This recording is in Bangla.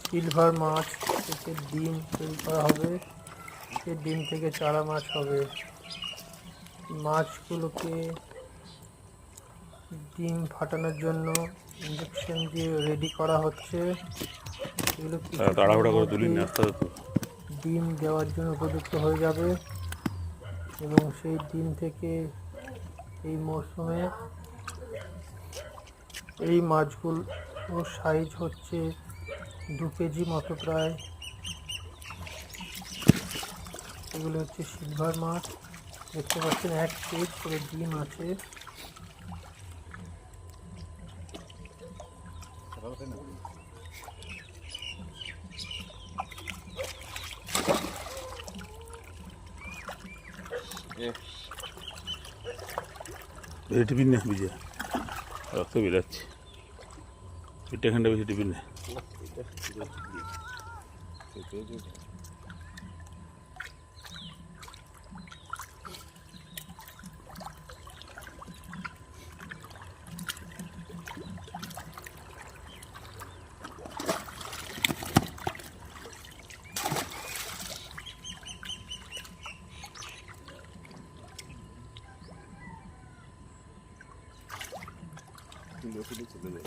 সিলভার মাছ থেকে ডিম তৈরি করা হবে, সে ডিম থেকে চারা মাছ হবে। মাছগুলোকে ডিম ফাটানোর জন্য ইঞ্জেকশন দিয়ে রেডি করা হচ্ছে। এগুলো তাড়াহুড়া করে তুলি কিছুদিনের না, আস্তে মধ্যে ডিম দেওয়ার জন্য উপযুক্ত হয়ে যাবে এবং সেই ডিম থেকে এই মরশুমে এই মাছগুলোর সাইজ হচ্ছে 2 কেজি মতো প্রায়। এগুলো হচ্ছে সিলভার মাছ, দেখতে পাচ্ছেন 1 কেজ করে ডিম আছে। বেশি টিফিন না বুঝে রক্ত বেরাচ্ছে, পিঠটা এখানটা বেশি টিফিন না। চলে যায়।